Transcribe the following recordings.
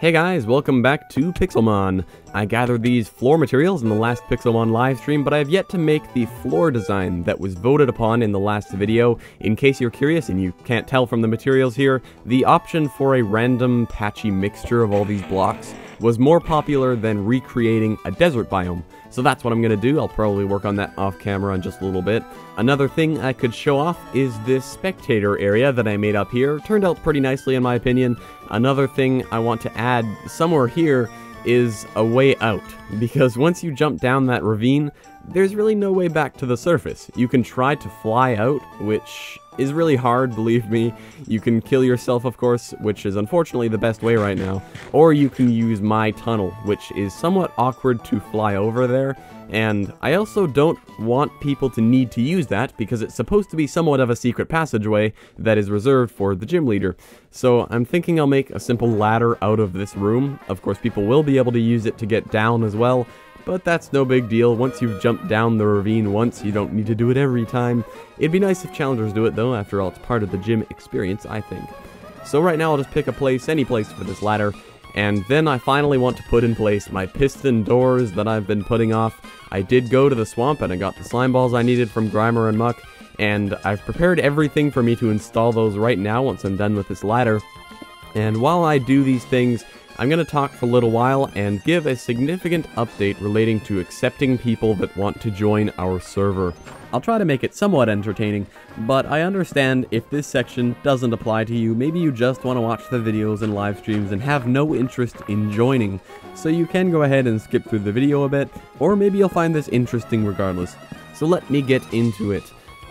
Hey guys, welcome back to Pixelmon. I gathered these floor materials in the last Pixelmon livestream, but I have yet to make the floor design that was voted upon in the last video. In case you're curious and you can't tell from the materials here, the option for a random patchy mixture of all these blocks was more popular than recreating a desert biome. So that's what I'm going to do. I'll probably work on that off camera in just a little bit. Another thing I could show off is this spectator area that I made up here. Turned out pretty nicely in my opinion. Another thing I want to add somewhere here is a way out, because once you jump down that ravine, there's really no way back to the surface. You can try to fly out, which is really hard, believe me. You can kill yourself, of course, which is unfortunately the best way right now. Or you can use my tunnel, which is somewhat awkward to fly over there. And I also don't want people to need to use that, because it's supposed to be somewhat of a secret passageway that is reserved for the gym leader. So I'm thinking I'll make a simple ladder out of this room. Of course, people will be able to use it to get down as well, but that's no big deal. Once you've jumped down the ravine once, you don't need to do it every time. It'd be nice if challengers do it though. After all, it's part of the gym experience, I think. So right now I'll just pick a place, any place for this ladder, and then I finally want to put in place my piston doors that I've been putting off. I did go to the swamp and I got the slime balls I needed from Grimer and Muck, and I've prepared everything for me to install those right now once I'm done with this ladder. And while I do these things, I'm going to talk for a little while and give a significant update relating to accepting people that want to join our server. I'll try to make it somewhat entertaining, but I understand if this section doesn't apply to you. Maybe you just want to watch the videos and live streams and have no interest in joining, so you can go ahead and skip through the video a bit, or maybe you'll find this interesting regardless. So let me get into it.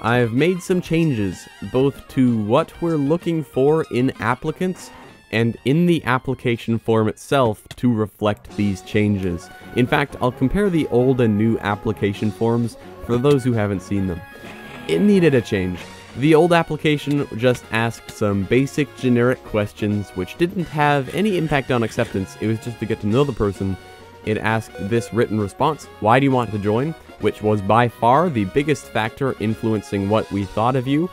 I've made some changes, both to what we're looking for in applicants, and in the application form itself to reflect these changes. In fact, I'll compare the old and new application forms for those who haven't seen them. It needed a change. The old application just asked some basic generic questions which didn't have any impact on acceptance. It was just to get to know the person. It asked this written response: why do you want to join? Which was by far the biggest factor influencing what we thought of you.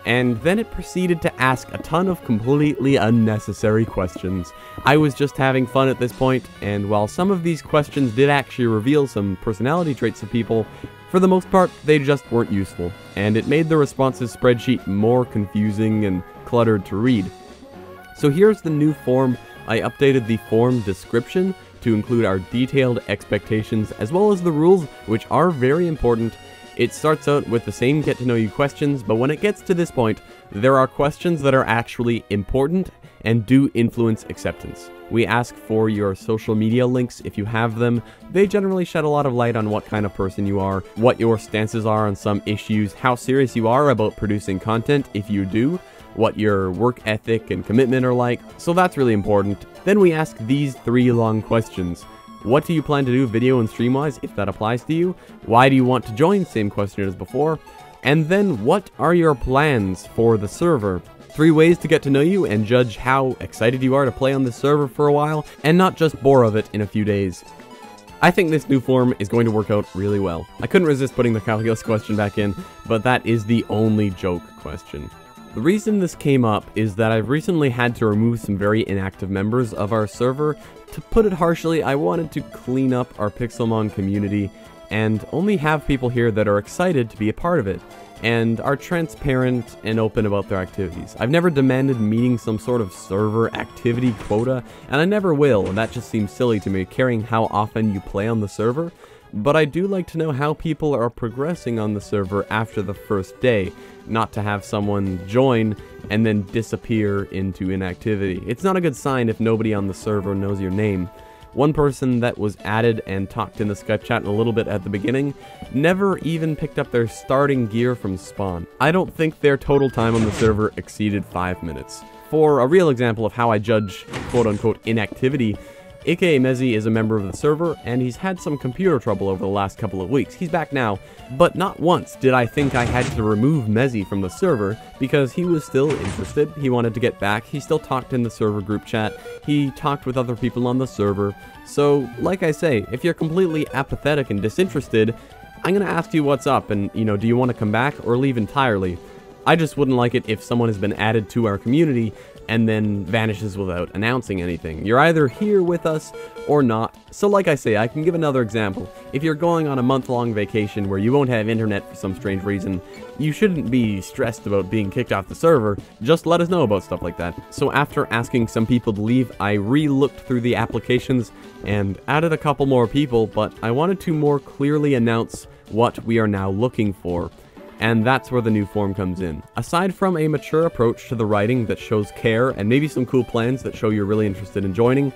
And then it proceeded to ask a ton of completely unnecessary questions. I was just having fun at this point, and while some of these questions did actually reveal some personality traits of people, for the most part, they just weren't useful, and it made the responses spreadsheet more confusing and cluttered to read. So here's the new form. I updated the form description to include our detailed expectations, as well as the rules, which are very important. It starts out with the same get-to-know-you questions, but when it gets to this point, there are questions that are actually important and do influence acceptance. We ask for your social media links if you have them. They generally shed a lot of light on what kind of person you are, what your stances are on some issues, how serious you are about producing content if you do, what your work ethic and commitment are like, so that's really important. Then we ask these 3 long questions. What do you plan to do video and stream-wise, if that applies to you? Why do you want to join? Same question as before. And then, what are your plans for the server? 3 ways to get to know you and judge how excited you are to play on the server for a while, and not just bore of it in a few days. I think this new form is going to work out really well. I couldn't resist putting the calculus question back in, but that is the only joke question. The reason this came up is that I've recently had to remove some very inactive members of our server. To put it harshly, I wanted to clean up our Pixelmon community and only have people here that are excited to be a part of it and are transparent and open about their activities. I've never demanded meeting some sort of server activity quota, and I never will, and that just seems silly to me, caring how often you play on the server. But I do like to know how people are progressing on the server after the first day, not to have someone join and then disappear into inactivity. It's not a good sign if nobody on the server knows your name. One person that was added and talked in the Skype chat a little bit at the beginning never even picked up their starting gear from spawn. I don't think their total time on the server exceeded 5 minutes. For a real example of how I judge quote-unquote inactivity, aka Mezzy is a member of the server, and he's had some computer trouble over the last couple of weeks. He's back now, but not once did I think I had to remove Mezzy from the server, because he was still interested, he wanted to get back, he still talked in the server group chat, he talked with other people on the server. So, like I say, if you're completely apathetic and disinterested, I'm gonna ask you what's up, and, do you want to come back or leave entirely? I just wouldn't like it if someone has been added to our community and then vanishes without announcing anything. You're either here with us or not. So like I say, I can give another example. If you're going on a month-long vacation where you won't have internet for some strange reason, you shouldn't be stressed about being kicked off the server. Just let us know about stuff like that. So after asking some people to leave, I re-looked through the applications and added a couple more people, but I wanted to more clearly announce what we are now looking for. And that's where the new form comes in. Aside from a mature approach to the writing that shows care and maybe some cool plans that show you're really interested in joining,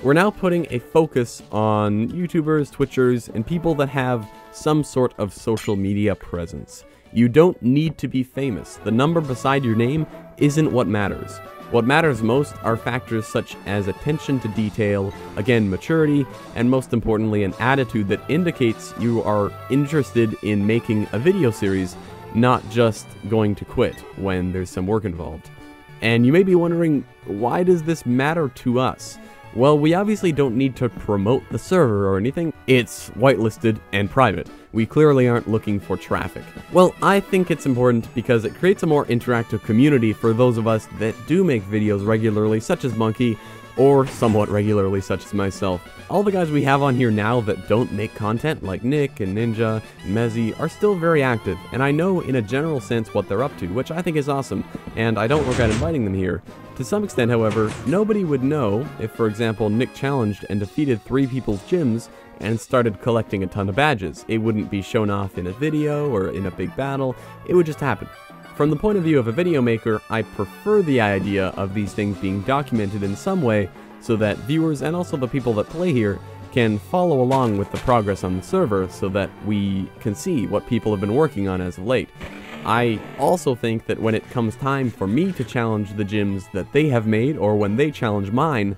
we're now putting a focus on YouTubers, Twitchers, and people that have some sort of social media presence. You don't need to be famous. The number beside your name isn't what matters. What matters most are factors such as attention to detail, again maturity, and most importantly an attitude that indicates you are interested in making a video series, not just going to quit when there's some work involved. And you may be wondering, why does this matter to us? Well, we obviously don't need to promote the server or anything. It's whitelisted and private. We clearly aren't looking for traffic. Well, I think it's important because it creates a more interactive community for those of us that do make videos regularly, such as Monkey, or somewhat regularly, such as myself. All the guys we have on here now that don't make content, like Nick and Ninja and Mezzy, are still very active, and I know in a general sense what they're up to, which I think is awesome, and I don't regret inviting them here. To some extent, however, nobody would know if, for example, Nick challenged and defeated 3 people's gyms and started collecting a ton of badges. It wouldn't be shown off in a video or in a big battle, it would just happen. From the point of view of a video maker, I prefer the idea of these things being documented in some way so that viewers and also the people that play here can follow along with the progress on the server so that we can see what people have been working on as of late. I also think that when it comes time for me to challenge the gyms that they have made, or when they challenge mine,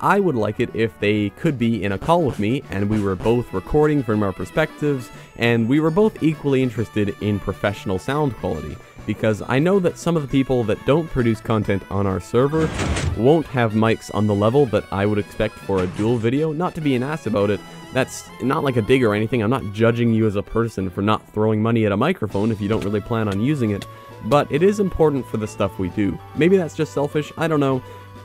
I would like it if they could be in a call with me and we were both recording from our perspectives and we were both equally interested in professional sound quality. Because I know that some of the people that don't produce content on our server won't have mics on the level that I would expect for a dual video. Not to be an ass about it, that's not like a dig or anything. I'm not judging you as a person for not throwing money at a microphone if you don't really plan on using it, but it is important for the stuff we do. Maybe that's just selfish, I don't know.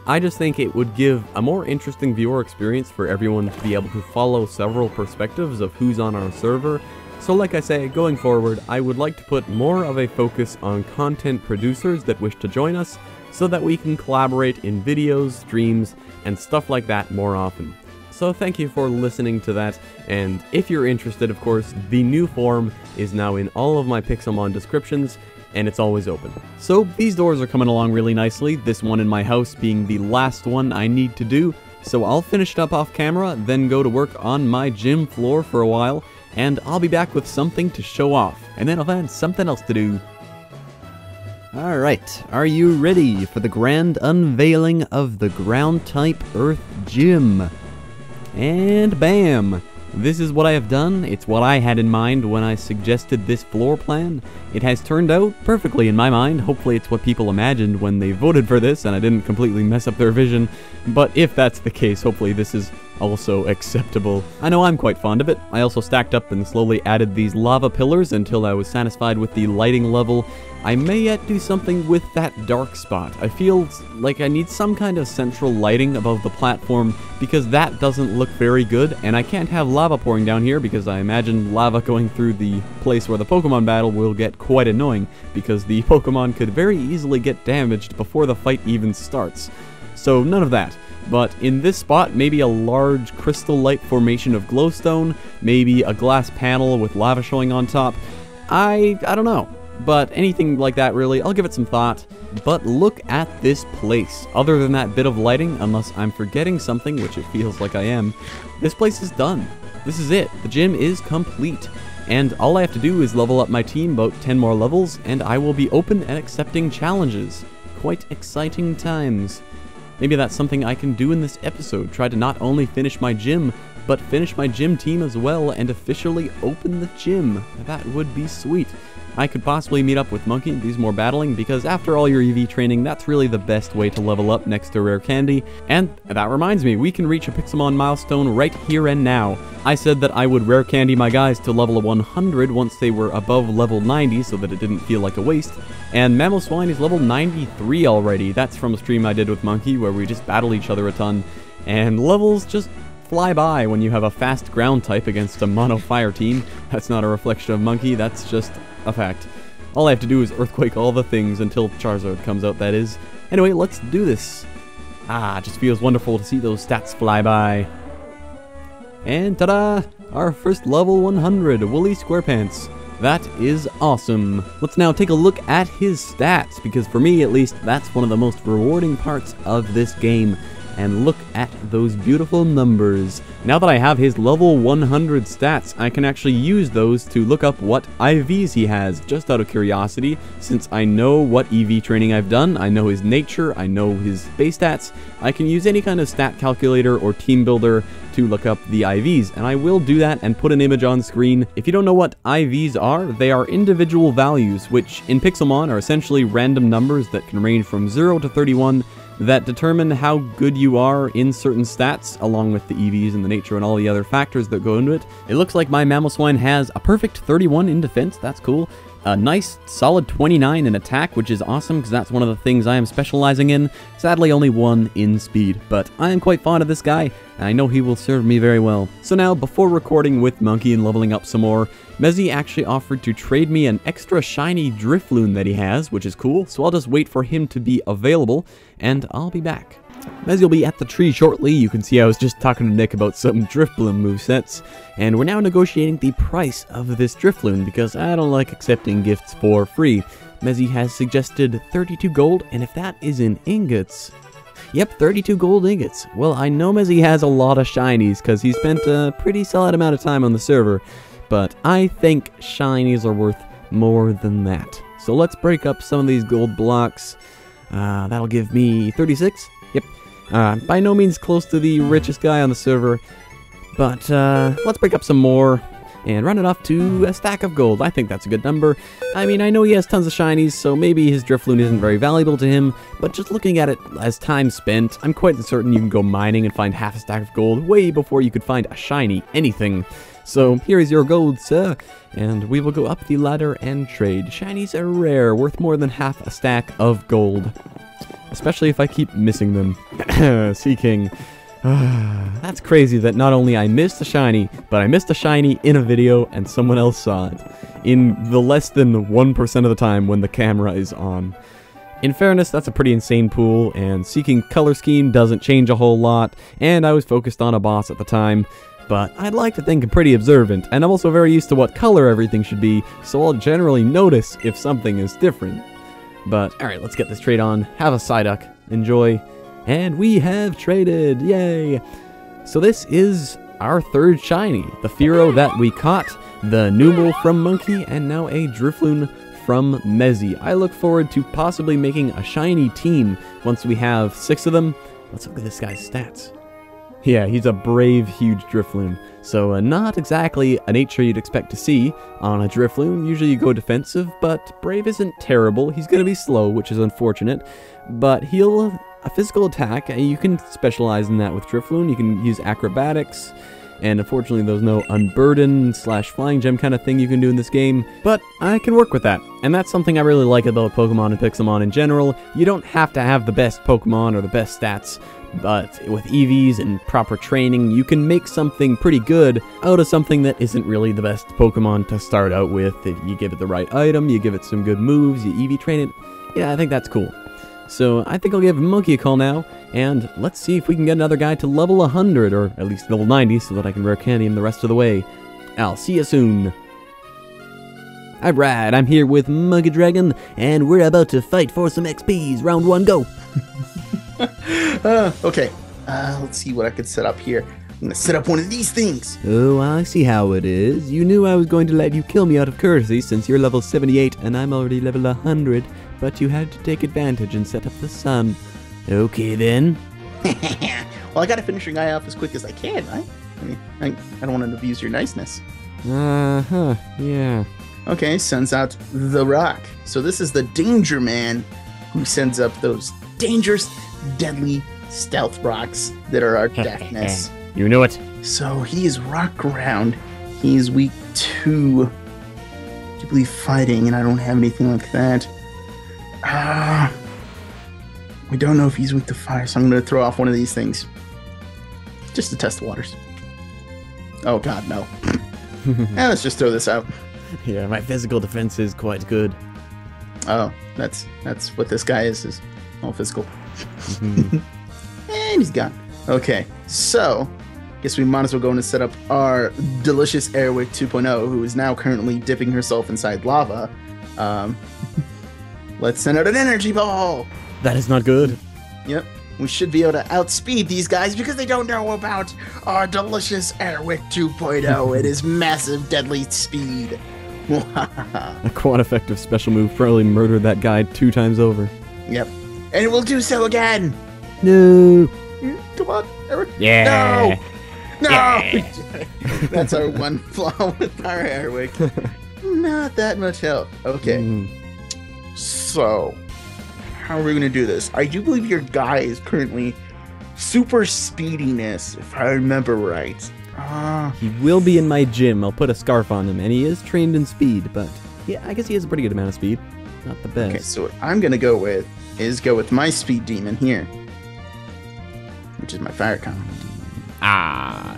I just think it would give a more interesting viewer experience for everyone to be able to follow several perspectives of who's on our server. So like I say, going forward, I would like to put more of a focus on content producers that wish to join us so that we can collaborate in videos, streams, and stuff like that more often. So thank you for listening to that, and if you're interested, of course, the new form is now in all of my Pixelmon descriptions, and it's always open. So these doors are coming along really nicely, this one in my house being the last one I need to do, so I'll finish it up off camera, then go to work on my gym floor for a while, and I'll be back with something to show off, and then I'll find something else to do. Alright, are you ready for the grand unveiling of the ground-type Earth Gym? And bam! This is what I have done. It's what I had in mind when I suggested this floor plan. It has turned out perfectly in my mind. Hopefully it's what people imagined when they voted for this and I didn't completely mess up their vision. But if that's the case, hopefully this is also acceptable. I know I'm quite fond of it. I also stacked up and slowly added these lava pillars until I was satisfied with the lighting level. I may yet do something with that dark spot. I feel like I need some kind of central lighting above the platform because that doesn't look very good, and I can't have lava pouring down here because I imagine lava going through the place where the Pokemon battle will get quite annoying because the Pokemon could very easily get damaged before the fight even starts. So none of that. But in this spot, maybe a large crystal light formation of glowstone, maybe a glass panel with lava showing on top. I don't know. But anything like that really, I'll give it some thought. But look at this place. Other than that bit of lighting, unless I'm forgetting something, which it feels like I am, this place is done. This is it. The gym is complete. And all I have to do is level up my team about 10 more levels, and I will be open and accepting challenges. Quite exciting times. Maybe that's something I can do in this episode, try to not only finish my gym, but finish my gym team as well and officially open the gym. That would be sweet. I could possibly meet up with Monkey and do some more battling, because after all your EV training, that's really the best way to level up next to Rare Candy. And that reminds me, we can reach a Pixelmon milestone right here and now. I said that I would Rare Candy my guys to level 100 once they were above level 90 so that it didn't feel like a waste. And Mamoswine is level 93 already. That's from a stream I did with Monkey where we just battled each other a ton. And levels just fly by when you have a fast ground type against a mono fire team. That's not a reflection of Monkey, that's just a fact. All I have to do is Earthquake all the things until Charizard comes out, that is. Anyway, let's do this. It just feels wonderful to see those stats fly by. And ta-da! Our first level 100, Woolly Squarepants. That is awesome. Let's now take a look at his stats, because for me at least, that's one of the most rewarding parts of this game. And look at those beautiful numbers. Now that I have his level 100 stats, I can actually use those to look up what IVs he has, just out of curiosity, since I know what EV training I've done, I know his nature, I know his base stats. I can use any kind of stat calculator or team builder to look up the IVs, and I will do that and put an image on screen. If you don't know what IVs are, they are individual values, which in Pixelmon are essentially random numbers that can range from 0 to 31, that determine how good you are in certain stats, along with the EVs and the nature and all the other factors that go into it. It looks like my Mamoswine has a perfect 31 in defense, that's cool. A nice solid 29 in attack, which is awesome because that's one of the things I am specializing in. Sadly only 1 in speed, but I am quite fond of this guy, and I know he will serve me very well. So now, before recording with Monkey and leveling up some more, Mezzy actually offered to trade me an extra shiny Drifloon that he has, which is cool, so I'll just wait for him to be available, and I'll be back. Mezzy will be at the tree shortly. You can see I was just talking to Nick about some Drifloon movesets, and we're now negotiating the price of this Drifloon, because I don't like accepting gifts for free. Mezzy has suggested 32 gold, and if that is in ingots... Yep, 32 gold ingots. Well, I know Mezzy has a lot of shinies, because he spent a pretty solid amount of time on the server, but I think shinies are worth more than that. So let's break up some of these gold blocks. That'll give me 36. Yep. By no means close to the richest guy on the server, but let's break up some more and run it off to a stack of gold. I think that's a good number. I mean, I know he has tons of shinies, so maybe his Drifloon isn't very valuable to him, but just looking at it as time spent, I'm quite certain you can go mining and find half a stack of gold way before you could find a shiny anything. So here is your gold, sir, and we will go up the ladder and trade. Shinies are rare, worth more than half a stack of gold. Especially if I keep missing them. Sea King. That's crazy that not only I missed a shiny, but I missed a shiny in a video and someone else saw it. In the less than 1% of the time when the camera is on. In fairness, that's a pretty insane pool, and Sea King color scheme doesn't change a whole lot, and I was focused on a boss at the time. But I'd like to think I'm pretty observant, and I'm also very used to what color everything should be, so I'll generally notice if something is different. But, alright, let's get this trade on. Have a Psyduck. Enjoy. And we have traded! Yay! So this is our third shiny. The Fearow that we caught, the Numel from Monkey, and now a Drifloon from Mezzy. I look forward to possibly making a shiny team once we have 6 of them. Let's look at this guy's stats. Yeah, he's a brave, huge Drifloon. So not exactly a nature you'd expect to see on a Drifloon. Usually you go defensive, but brave isn't terrible. He's going to be slow, which is unfortunate. But he'll a physical attack, and you can specialize in that with Drifloon. You can use acrobatics, and unfortunately there's no unburden / flying gem kind of thing you can do in this game. But I can work with that, and that's something I really like about Pokemon and Pixelmon in general. You don't have to have the best Pokemon or the best stats, but with EVs and proper training, you can make something pretty good out of something that isn't really the best Pokemon to start out with. If you give it the right item, you give it some good moves, you EV train it. Yeah, I think that's cool. So I think I'll give Monkey a call now, and let's see if we can get another guy to level 100, or at least level 90, so that I can Rare Candy him the rest of the way. I'll see you soon. Alright, I'm here with Monkey Dragon, and we're about to fight for some XPs. Round 1, go! Okay, let's see what I could set up here. I'm gonna set up one of these things. Oh, I see how it is. You knew I was going to let you kill me out of courtesy since you're level 78 and I'm already level 100, but you had to take advantage and set up the sun. Okay then. Well, I gotta finish your guy off as quick as I can, right? I mean, I don't want to abuse your niceness. Yeah. Okay, sends out the rock. So this is the Danger Man who sends up those dangerous, deadly stealth rocks that are our deafness. You knew it. So he is rock ground. He's weak to, I believe, fighting, and I don't have anything like that. We don't know if he's weak to fire, so I'm going to throw off one of these things. Just to test the waters. Oh god, no. Let's just throw this out. Yeah, my physical defense is quite good. Oh, that's what this guy is all physical. And he's gone. Okay, so guess we might as well go in and set up our delicious Airwick 2.0, who is now currently dipping herself inside lava. Let's send out an energy ball. That is not good. Yep, we should be able to outspeed these guys because they don't know about our delicious Airwick 2.0. It is massive, deadly speed. A quad effective special move probably murdered that guy 2 times over. Yep, and it will do so again. No. Come on, Eric. Yeah. No. Yeah. That's our one flaw with our Airwick. Not that much health. Okay. So, how are we going to do this? I do believe your guy is currently super speediness, if I remember right. He will be in my gym. I'll put a scarf on him, and he is trained in speed, but yeah, I guess he has a pretty good amount of speed. Not the best. Okay, so what I'm going to go with is go with my speed demon here, which is my fire con.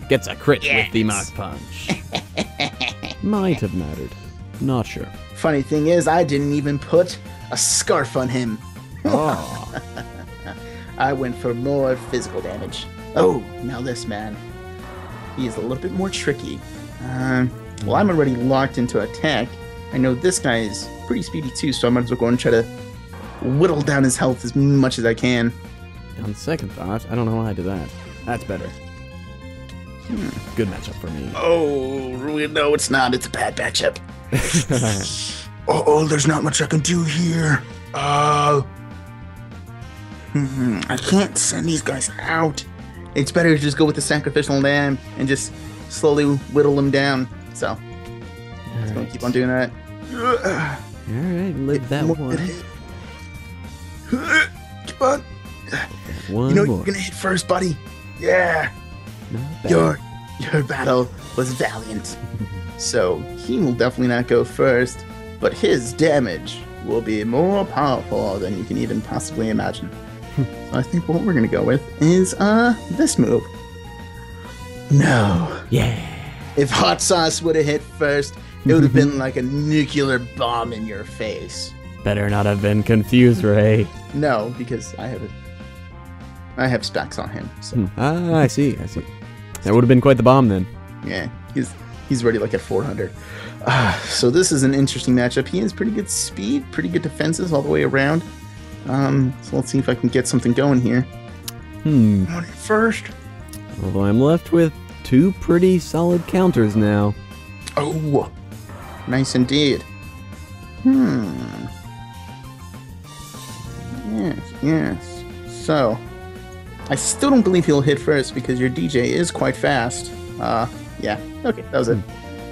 Gets a crit with the Mach Punch. Might have mattered. Not sure. Funny thing is, I didn't even put a scarf on him. Oh. I went for more physical damage. Oh, now this man. He is a little bit more tricky. Well, I'm already locked into attack. I know this guy is pretty speedy too, so I might as well go and try to whittle down his health as much as I can. On second thought, I don't know why I did that. That's better. Good matchup for me. Oh, no, it's not. It's a bad matchup. Oh, there's not much I can do here. I can't send these guys out. It's better to just go with the sacrificial lamb and just slowly whittle them down. So, just gonna keep on doing that. Alright, live that one. Come on. One more. more. You're gonna hit first, buddy. Yeah. Not bad. Your battle was valiant. So, he will definitely not go first, but his damage will be more powerful than you can even possibly imagine. So I think what we're gonna go with is this move. No. Yeah. If Hot Sauce would have hit first, it would have been like a nuclear bomb in your face. Better not have been confused, Ray. No, because I have specs on him. So. I see. That would have been quite the bomb then. Yeah, he's already like at 400. So this is an interesting matchup. He has pretty good speed, pretty good defenses all the way around. So let's see if I can get something going here. On it first. Although I'm left with 2 pretty solid counters now. Oh, nice indeed. Yes. So, I still don't believe he'll hit first because your DJ is quite fast. Yeah. Okay, that was it.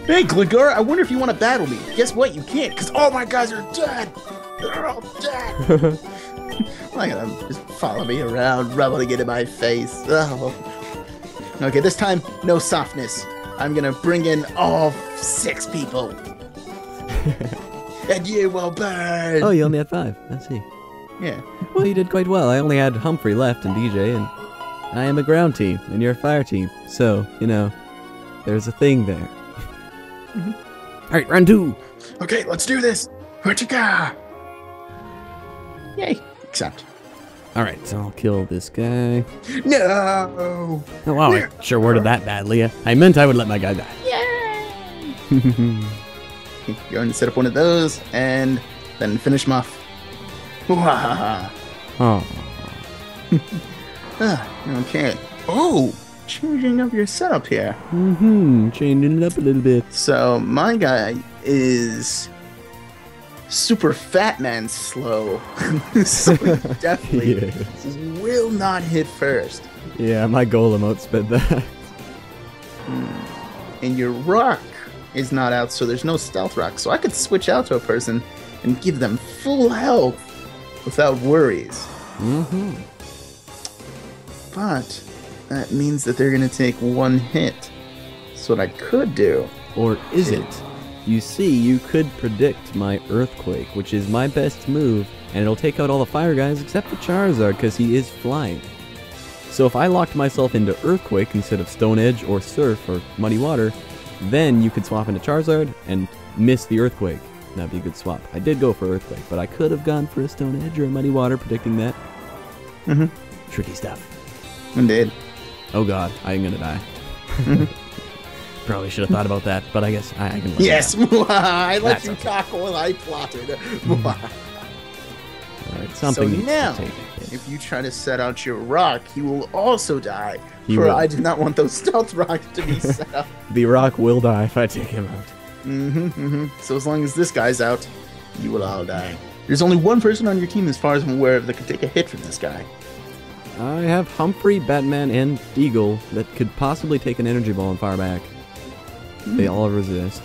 Hey, Gligar, I wonder if you want to battle me. Guess what? You can't, because all my guys are dead. They're all dead. Look at them just follow me around, rubbing it in my face. Oh. Okay, this time, no softness. I'm gonna bring in all 6 people. And you will burn. Oh, you only had 5. I see. Yeah. Well, you did quite well. I only had Humphrey left and DJ, and I am a ground team, and you're a fire team. So, there's a thing there. Alright, round 2. Okay, let's do this. Where'd you go? Yay. Accept. Alright, so I'll kill this guy. No. Oh, wow, I sure worded that badly. I meant I would let my guy die. Yay. Go and set up one of those, and then finish him off. Muahahahaha. Oh. Okay. Oh, changing up your setup here. Changing it up a little bit. So my guy is super fat man slow. So he definitely will not hit first. Yeah, my golem outsped that. And your rock is not out, so there's no stealth rock. So I could switch out to a person and give them full health without worries. Mm-hmm. But that means that they're going to take one hit. So what I could do... Or is it? You see, you could predict my Earthquake, which is my best move, and it'll take out all the fire guys except the Charizard, because he is flying. So if I locked myself into Earthquake instead of Stone Edge or Surf or Muddy Water, then you could swap into Charizard and miss the Earthquake. That'd be a good swap. I did go for Earthquake, but I could have gone for a Stone Edge or a Muddy Water, predicting that. Mm-hmm. Tricky stuff. Indeed. Oh god, I'm gonna die. Probably should have thought about that, but I guess I can. Yes, I let That's you okay. cackle and I plotted. Alright, something So needs now, to take a hit. if you try to set out your rock, he will also die. He for will. I do not want those stealth rocks to be set up. The rock will die if I take him out. So as long as this guy's out, you will all die. There's only one person on your team, as far as I'm aware of, that could take a hit from this guy. I have Humphrey, Batman, and Deagle that could possibly take an energy ball and fire back. They all resist.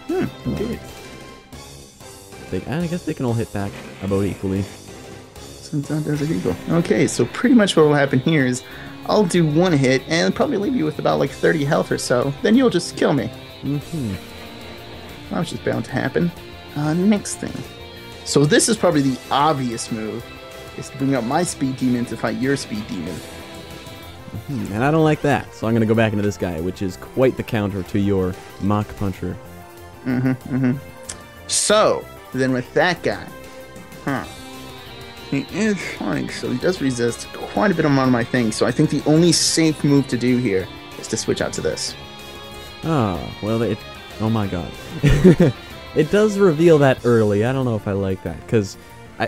Indeed. I guess they can all hit back about equally. Since that does it equal. Okay, so pretty much what will happen here is I'll do one hit and probably leave you with about like 30 health or so. Then you'll just kill me. That was just bound to happen. Next thing. So this is probably the obvious move, is to bring up my speed demon to fight your speed demon. And I don't like that, so I'm going to go back into this guy, which is quite the counter to your Mach Puncher. So, then with that guy, he is flying, so he does resist quite a bit amount of my things. So I think the only safe move to do here is to switch out to this. Oh, well, oh my god. It does reveal that early. I don't know if I like that, because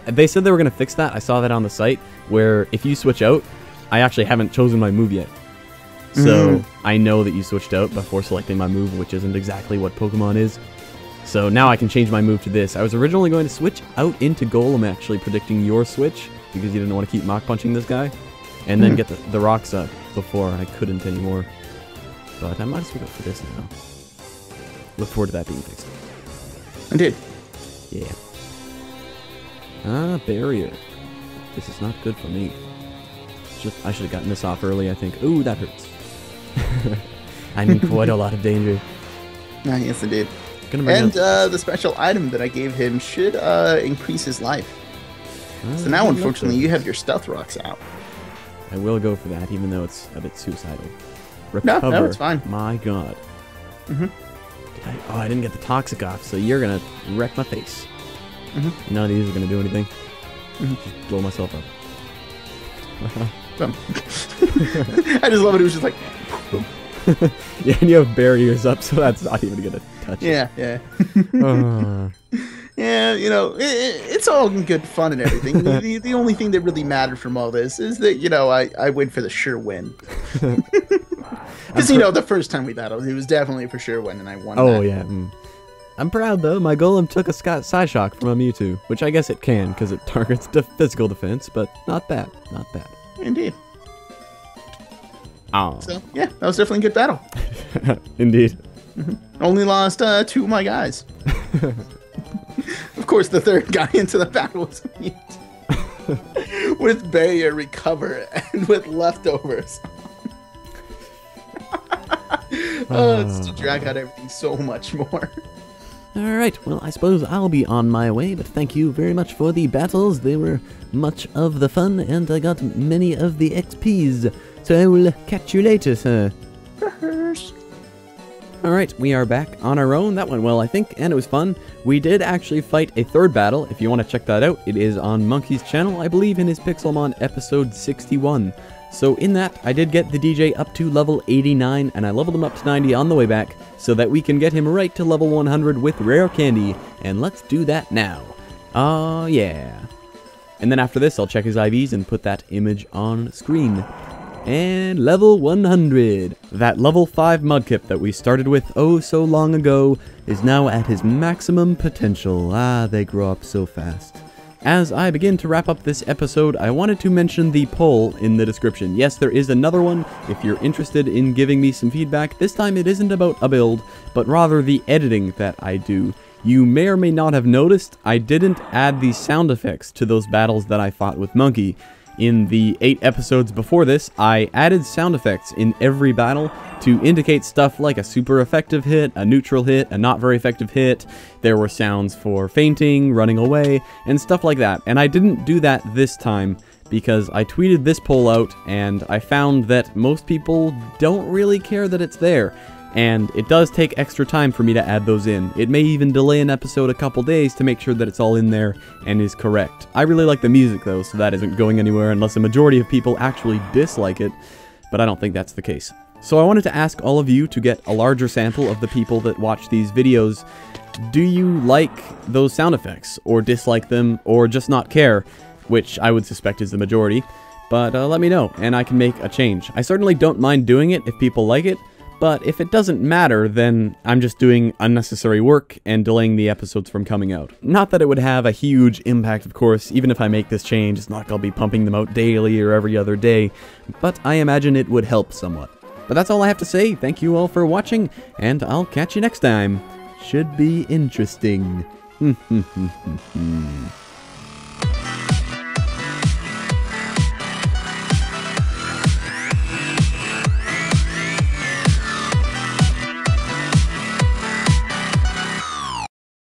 they said they were going to fix that. I saw that on the site, where if you switch out, I actually haven't chosen my move yet. So I know that you switched out before selecting my move, which isn't exactly what Pokemon is. So now I can change my move to this. I was originally going to switch out into Golem, actually predicting your switch, because you didn't want to keep Mach Punching this guy, and then get the rocks up before I couldn't anymore. But I might as well go for this now. Look forward to that being fixed. I did. Yeah. Ah, barrier. This is not good for me. I should have gotten this off early, I think. Ooh, that hurts. I'm in quite a lot of danger. Yes, I did. And the special item that I gave him should increase his life. So now, unfortunately, you have your stealth rocks out. I will go for that, even though it's a bit suicidal. No, Recover. it's fine. My god. I didn't get the toxic off, so you're gonna wreck my face. None of these are gonna do anything. Just blow myself up. I just love it. It was just like, yeah, and you have barriers up, so that's not even gonna touch it. yeah. Yeah, you know, it's all good fun and everything. The only thing that really mattered from all this is that, you know, I went for the sure win. Because, you know, the first time we battled, it was definitely for sure win, and I won. Oh, yeah. I'm proud, though. My Golem took a Side Shock from a Mewtwo, which I guess it can, because it targets physical defense, but not bad. Not bad. Indeed. Oh. So, yeah, that was definitely a good battle. Indeed. Only lost 2 of my guys. Of course, the third guy into the battle was mute. With barrier recover and with leftovers. It's to drag out everything so much more. Alright, well, I suppose I'll be on my way, but thank you very much for the battles. They were much of the fun, and I got many of the XPs. So I will catch you later, sir. Alright, we are back on our own. That went well, I think, and it was fun. We did actually fight a third battle. If you want to check that out, it is on Monkey's channel, I believe in his Pixelmon episode 61. So in that, I did get the DJ up to level 89, and I leveled him up to 90 on the way back, so that we can get him right to level 100 with rare candy. And let's do that now. Oh yeah. And then after this, I'll check his IVs and put that image on screen. And level 100. That level 5 Mudkip that we started with oh so long ago is now at his maximum potential. Ah, they grow up so fast. As I begin to wrap up this episode, I wanted to mention the poll in the description. Yes, there is another one if you're interested in giving me some feedback. This time it isn't about a build, but rather the editing that I do. You may or may not have noticed, I didn't add the sound effects to those battles that I fought with Monkey. In the 8 episodes before this, I added sound effects in every battle to indicate stuff like a super effective hit, a neutral hit, a not very effective hit. There were sounds for fainting, running away, and stuff like that. And I didn't do that this time because I tweeted this poll out and I found that most people don't really care that it's there. And it does take extra time for me to add those in. It may even delay an episode a couple days to make sure that it's all in there and is correct. I really like the music though, so that isn't going anywhere unless a majority of people actually dislike it, but I don't think that's the case. So I wanted to ask all of you to get a larger sample of the people that watch these videos. Do you like those sound effects, or dislike them, or just not care? Which I would suspect is the majority, but let me know and I can make a change. I certainly don't mind doing it if people like it, but if it doesn't matter, then I'm just doing unnecessary work and delaying the episodes from coming out. Not that it would have a huge impact, of course. Even if I make this change, it's not like I'll be pumping them out daily or every other day, but I imagine it would help somewhat. But that's all I have to say. Thank you all for watching, and I'll catch you next time. Should be interesting.